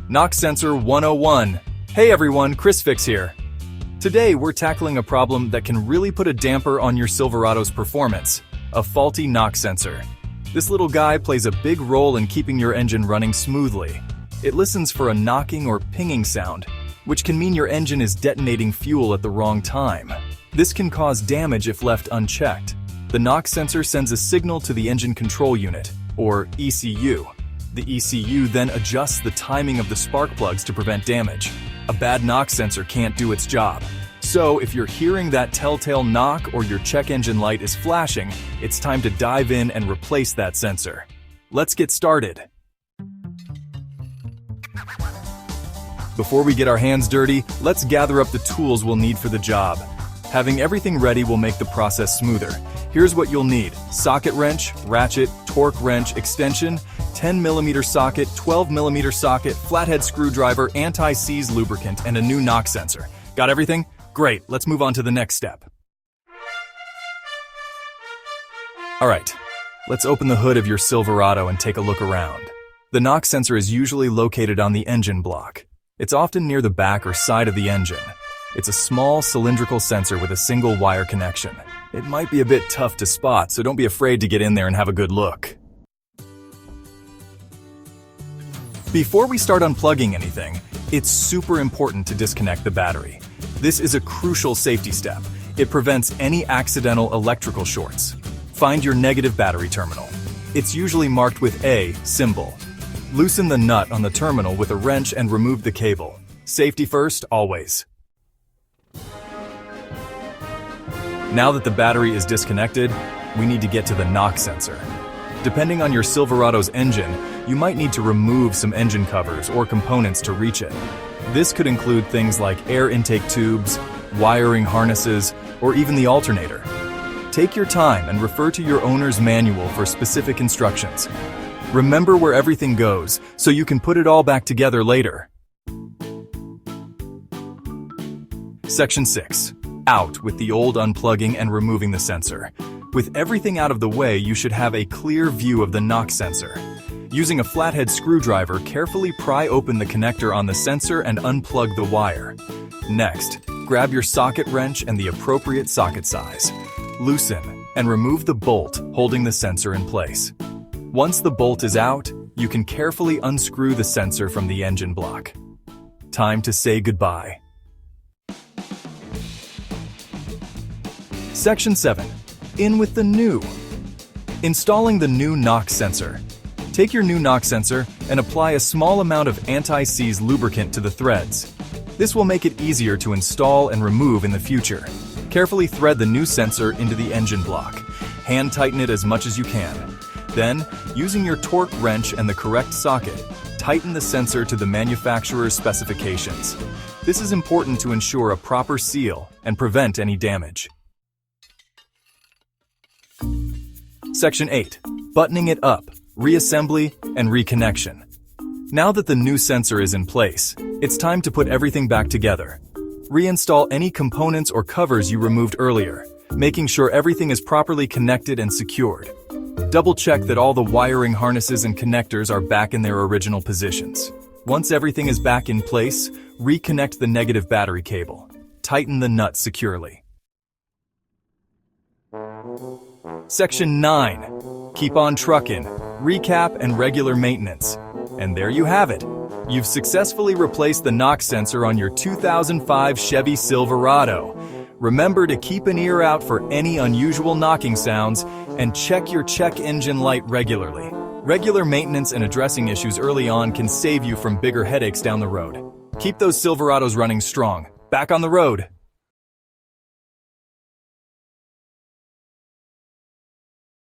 Knock Sensor 101. Hey everyone, ChrisFix here. Today we're tackling a problem that can really put a damper on your Silverado's performance, a faulty knock sensor. This little guy plays a big role in keeping your engine running smoothly. It listens for a knocking or pinging sound, which can mean your engine is detonating fuel at the wrong time. This can cause damage if left unchecked. The knock sensor sends a signal to the engine control unit, or ECU. The ECU then adjusts the timing of the spark plugs to prevent damage. A bad knock sensor can't do its job. So if you're hearing that telltale knock or your check engine light is flashing, it's time to dive in and replace that sensor. Let's get started. Before we get our hands dirty, let's gather up the tools we'll need for the job. Having everything ready will make the process smoother. Here's what you'll need: socket wrench, ratchet, torque wrench, extension, 10mm socket, 12mm socket, flathead screwdriver, anti-seize lubricant, and a new knock sensor. Got everything? Great, let's move on to the next step. Alright, let's open the hood of your Silverado and take a look around. The knock sensor is usually located on the engine block. It's often near the back or side of the engine. It's a small cylindrical sensor with a single wire connection. It might be a bit tough to spot, so don't be afraid to get in there and have a good look. Before we start unplugging anything, it's super important to disconnect the battery. This is a crucial safety step. It prevents any accidental electrical shorts. Find your negative battery terminal. It's usually marked with A symbol. Loosen the nut on the terminal with a wrench and remove the cable. Safety first, always. Now that the battery is disconnected, we need to get to the knock sensor. Depending on your Silverado's engine, you might need to remove some engine covers or components to reach it. This could include things like air intake tubes, wiring harnesses, or even the alternator. Take your time and refer to your owner's manual for specific instructions. Remember where everything goes, so you can put it all back together later. Section 6. Out with the old unplugging and removing the sensor. With everything out of the way, you should have a clear view of the knock sensor. Using a flathead screwdriver, carefully pry open the connector on the sensor and unplug the wire. Next, grab your socket wrench and the appropriate socket size. Loosen and remove the bolt holding the sensor in place. Once the bolt is out, you can carefully unscrew the sensor from the engine block. Time to say goodbye. Section 7. In with the new. Installing the new knock sensor. Take your new knock sensor and apply a small amount of anti-seize lubricant to the threads. This will make it easier to install and remove in the future. Carefully thread the new sensor into the engine block. Hand tighten it as much as you can. Then, using your torque wrench and the correct socket, tighten the sensor to the manufacturer's specifications. This is important to ensure a proper seal and prevent any damage. Section 8. Buttoning it up, reassembly, and reconnection. Now that the new sensor is in place, it's time to put everything back together. Reinstall any components or covers you removed earlier, making sure everything is properly connected and secured. Double-check that all the wiring harnesses and connectors are back in their original positions. Once everything is back in place, reconnect the negative battery cable. Tighten the nut securely. Section 9. Keep on truckin', recap, and regular maintenance. And there you have it. You've successfully replaced the knock sensor on your 2005 Chevy Silverado. Remember to keep an ear out for any unusual knocking sounds and check your check engine light regularly. Regular maintenance and addressing issues early on can save you from bigger headaches down the road. Keep those Silverados running strong. Back on the road.